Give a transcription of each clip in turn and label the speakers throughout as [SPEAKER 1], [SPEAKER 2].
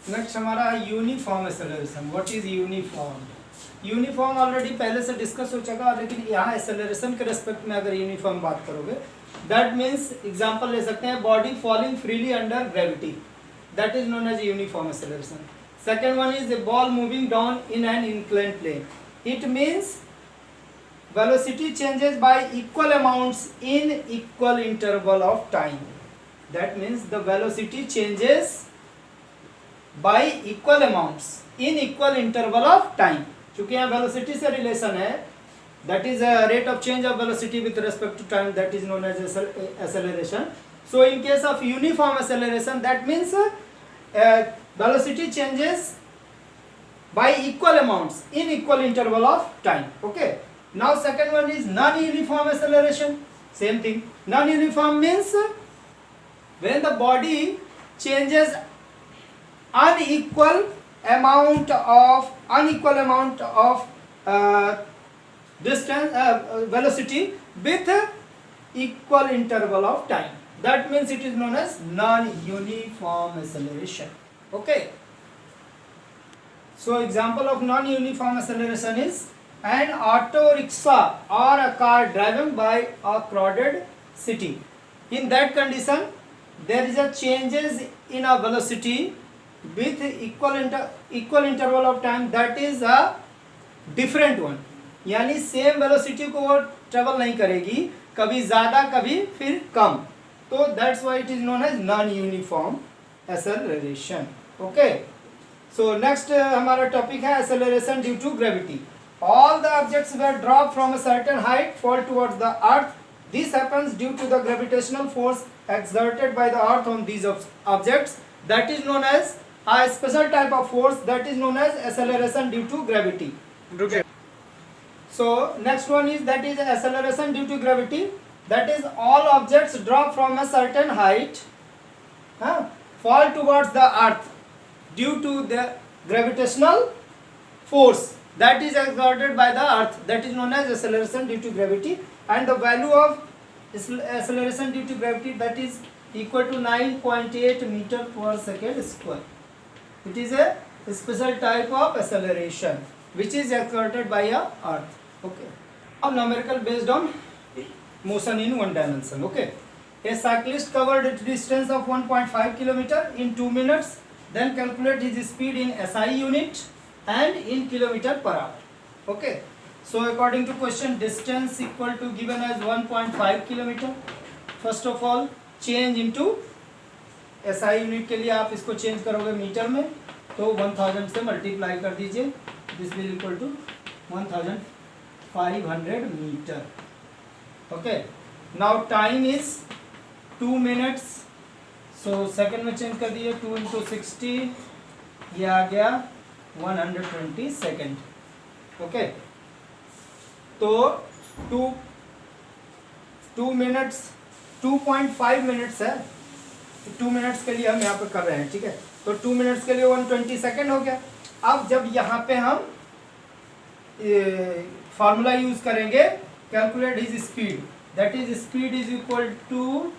[SPEAKER 1] Next हमारा है uniform acceleration. What is uniform? Uniform already पहले से डिस्कस हो चुका, लेकिन यहाँ एक्सेलरेशन के रेस्पेक्ट में अगर यूनिफॉर्म बात करोगे, दैट मीन्स एग्जांपल ले सकते हैं body falling freely under gravity, that is known as uniform acceleration. Second one is a ball moving down in an inclined plane, it means velocity changes by equal amounts in equal interval of time. That means the velocity changes by equal amounts in equal interval of time. चूंकि यहाँ velocity से relation है, that is a rate of change of velocity with respect to time, that is known as acceleration. So in case of uniform acceleration, that means velocity changes by equal amounts in equal interval of time. Okay. Now second one is non-uniform acceleration. Same thing. Non-uniform means when the body changes unequal amount of distance velocity with equal interval of time. That means it is known as non-uniform acceleration. Okay. So example of non-uniform acceleration is an auto rickshaw or a car driven by a crowded city. In that condition, there is a changes in a velocity with equal interval of time, that is a different one. यानी same velocity को वो travel नहीं करेगी, कभी ज़्यादा कभी फिर कम, तो that's why it is known as non uniform acceleration. Okay. So next हमारा टॉपिक है acceleration due to gravity. All the objects were dropped from a certain height fall towards the earth. This happens due to the gravitational force exerted by the earth on these objects. That is known as a special type of force, that is known as acceleration due to gravity. Okay. So next one is that is acceleration due to gravity. That is all objects drop from a certain height fall towards the earth due to the gravitational force that is exerted by the earth, that is known as acceleration due to gravity. And the value of acceleration due to gravity, that is equal to 9.8 meter per second square. It is a special type of acceleration which is exerted by a earth. Okay. Now numerical based on motion in one dimension. Okay. A cyclist covered a distance of 1.5 kilometer in 2 minutes. Then calculate his speed in SI unit and in kilometer per hour. Okay. So according to question, distance equal to given as 1.5 kilometer. First of all change into SI unit के लिए आप इसको change करोगे metre में, तो 1000 से multiply कर दीजिए. This will equal to 1500 metre. Okay. Now time is 2 minutes. So second में चेंज कर दीजिए. 2 into 60, ये आ गया 120 सेकेंड. ओके. तो 2 मिनट्स 2.5 मिनट्स है. 2 मिनट्स के लिए हम यहाँ पे कर रहे हैं. ठीक है. तो 2 मिनट्स के लिए 120 सेकेंड हो गया. अब जब यहाँ पे हम फार्मूला यूज करेंगे, calculate his speed, that is speed is equal to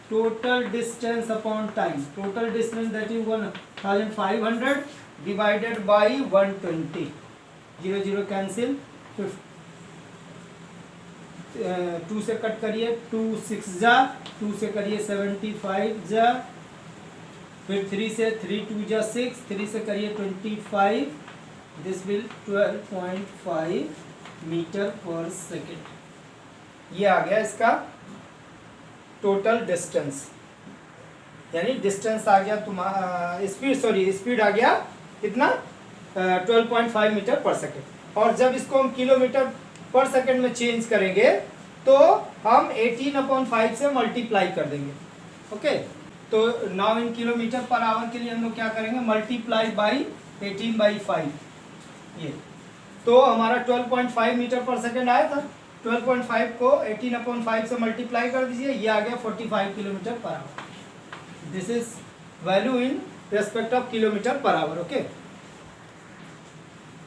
[SPEAKER 1] total distance upon time. Total distance that is 1500 divided by 120. 0 0 cancel. 2 से कट करिए. 2 6 जा. 2 से करिए 75 जा. फिर 3 से 3 2 जा 6. 3 से करिए 25. This will 12.5 metre per second. ये आ गया इसका टोटल डिस्टेंस. यानी डिस्टेंस आ गया तुम्हारा स्पीड आ गया कितना 12.5 मीटर पर सेकेंड. और जब इसको हम किलोमीटर पर सेकेंड में चेंज करेंगे तो हम 18/5 से मल्टीप्लाई कर देंगे. ओके. तो now in kilometre per our के लिए हम लोग क्या करेंगे, मल्टीप्लाई बाई 18/5. ये तो हमारा 12.5 मीटर पर सेकेंड आया था. 12.5 को 18/5 से मल्टीप्लाई कर दीजिए. ये आ गया 45 kilometre per hour. This is value in respect of kilometre per hour. Okay.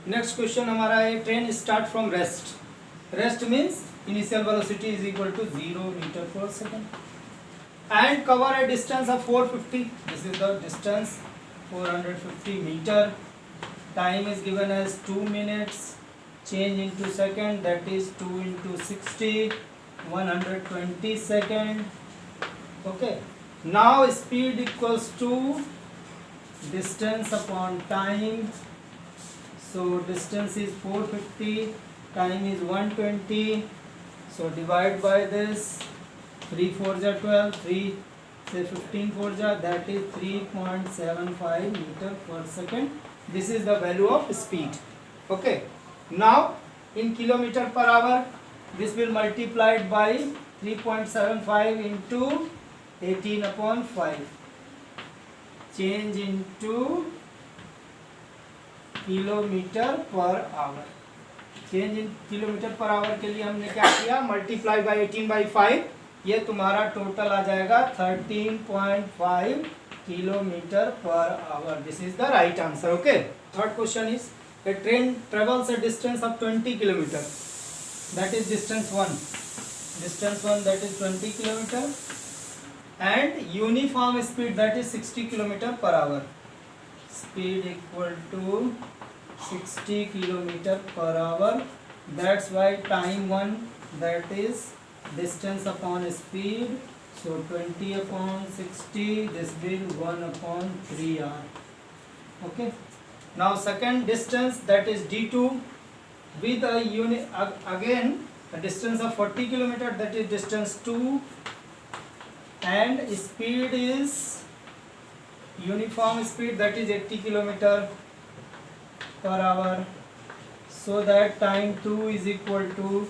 [SPEAKER 1] Next question हमारा है train start from rest. Rest means initial velocity is equal to 0 metre per second and cover a distance of 450. This is the distance 450 meter. Time is given as 2 minutes. Change into second, that is 2 into 60, 120 second. Okay. Now speed equals to distance upon time. So distance is 450, time is 120. So divide by this. 3 4 ja 12, 3 say 15 4 ja, that is 3.75 meter per second. This is the value of speed. Okay. Now in kilometer per hour, this will multiplied by 3.75 into 18 upon 5. Change into kilometre per hour. Change in kilometre per our के लिए हमने क्या किया, multiply by 18/5. ये तुम्हारा total आ जाएगा 13.5 kilometre per hour. This is the right answer. Okay. Third question is a train travels a distance of 20 kilometer, that is distance 1, that is 20 kilometer, and uniform speed, that is 60 kilometer per hour. Speed equal to 60 kilometer per hour. That's why time 1, that is distance upon speed, so 20 upon 60, this will 1 upon 3r. Okay. Now second distance, that is d2, with a unit again a distance of 40 kilometer, that is distance 2, and speed is uniform speed, that is 80 kilometer per hour. So that time 2 is equal to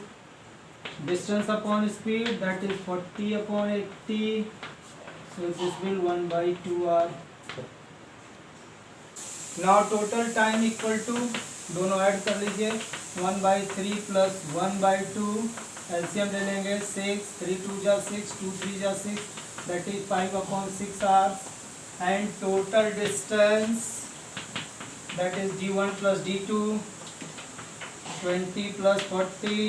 [SPEAKER 1] distance upon speed, that is 40 upon 80, so this will 1/2r. Now total time equal to, दोनों add कर लीजिए, 1/3 plus 1/2, LCM ले लेंगे 6, 3 2 जा 6, 2 3 जा 6, that is 5 upon 6 hours. And total distance, that is d1 plus d2, 20 plus 40,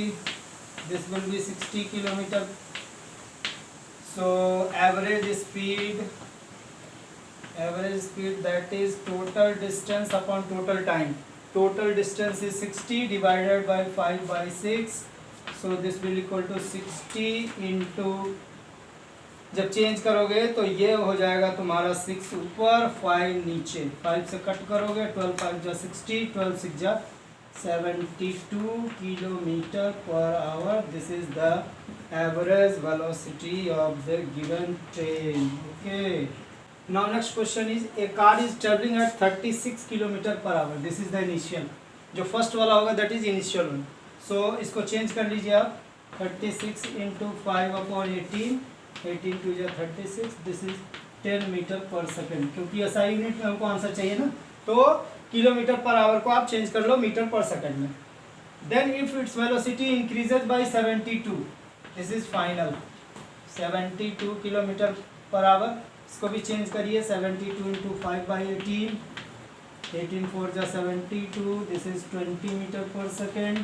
[SPEAKER 1] this will be 60 kilometer. So average speed, that is total distance upon total time. Total distance is 60 divided by 5/6, so this will equal to 60 into, जब change करोगे तो ये हो जाएगा तुम्हारा 6 ऊपर 5 नीचे, 5 से कट करोगे 12 5 जा 60, 12 6 जा 72 kilometer per hour. This is the average velocity of the given train. Okay. Now next question is, a car is traveling at 36 kilometer per hour. This is the initial. जो फर्स्ट वाला होगा that is initial one. So इसको change कर लीजिए आप. 36 into 5 upon 18, 18 2 जा 36. This is 10 meter per second. क्योंकि SI unit में हमको आंसर चाहिए ना, तो किलोमीटर पर आवर को आप चेंज कर लो मीटर पर सेकंड में. Then if its velocity increases by 72, this is final. 72 kilometre per our. इसको भी चेंज करिए. 72 into 5/18, 18 4 जा 72, this is 20 meter per second,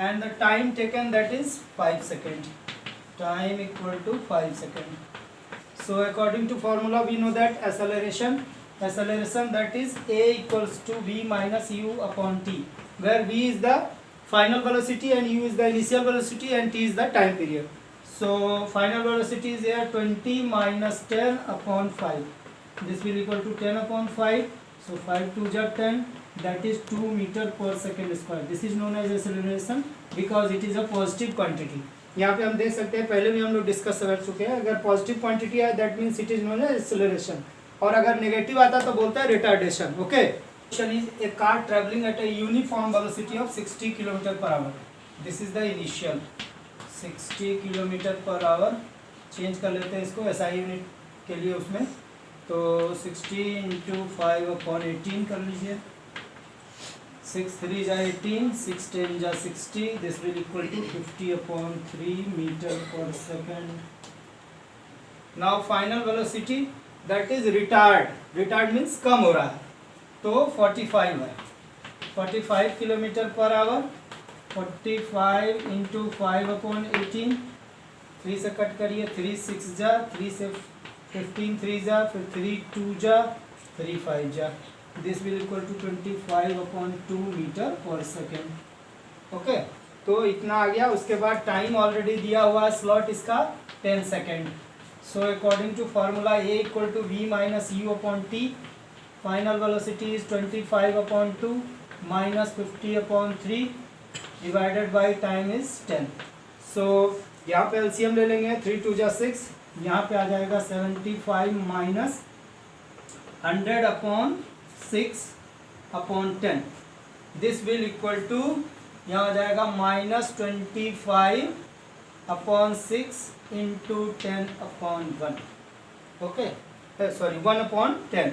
[SPEAKER 1] and the time taken, that is 5 seconds. Time equal to 5 seconds. So according to formula we know that acceleration, that is a equals to v minus u upon t, where v is the final velocity and u is the initial velocity and t is the time period. So final velocity is here 20 minus 10 upon 5. This will equal to 10 upon 5. So 5 2 ja 10, that is 2 meter per second square. This is known as acceleration because it is a positive quantity. यहाँ पे हम देख सकते हैं, पहले भी हम लोग डिस्कस कर चुके हैं. अगर पॉजिटिव क्वांटिटी है that means it is known as acceleration, और अगर नेगेटिव आता तो बोलता है retardation. Okay. Question is, a car travelling at a uniform velocity of 60 kilometre per hour. This is the initial 60 kilometre per hour. Change कर लेते हैं इसको SI यूनिट के लिए उसमें, तो 60 into 5 upon 18 कर लीजिए. 6 3 जा 18, 6 10 जा 60, this will equal to 50 upon 3 meter per second. Now final velocity, that is retard means कम हो रहा है, तो 45 है. 45 kilometre per our. 45 into 5 upon 18, 3 से कट करिए. 3 6 जा, 3 से 15 3 जा, फिर 3 2 जा, 3 5 जा, this will equal to 25/2 metre per second. Okay, तो इतना आ गया। उसके बाद टाइम ऑलरेडी दिया हुआ है स्लॉट इसका 10 second. So according to formula A equal to V minus U upon T, final velocity is 25/2 minus 50/3 divided by time is 10। So यहाँ पे एलसीएम ले लेंगे, 3 2 जा 6, यहाँ पे आ जाएगा 75 minus 100/6/10, this will equal to यहाँ आ जाएगा -25/6 इंटू 10/1। ओके, सॉरी 1/10,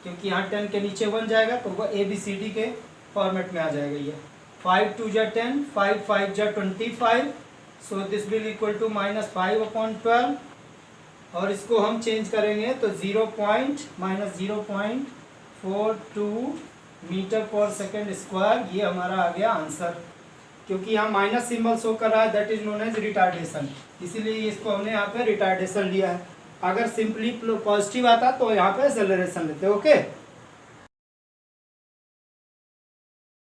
[SPEAKER 1] क्योंकि यहाँ 10 के नीचे 1 जाएगा तो वो ABCD के फॉर्मेट में आ जाएगा ये। 5 2 जा 10, 5 5 जा 25, so this will equal to -5/12, और इसको हम चेंज करेंगे तो 0.42 मीटर पर सेकेंड स्क्वायर, ये हमारा आ गया आंसर। क्योंकि यहाँ माइनस सिंबल शो कर रहा है, that is known as retardation, इसीलिए इसको हमने यहाँ पे रिटार्डेशन लिया है। अगर सिंपली पॉजिटिव आता तो यहाँ पे एक्सेलरेशन लेते। ओके।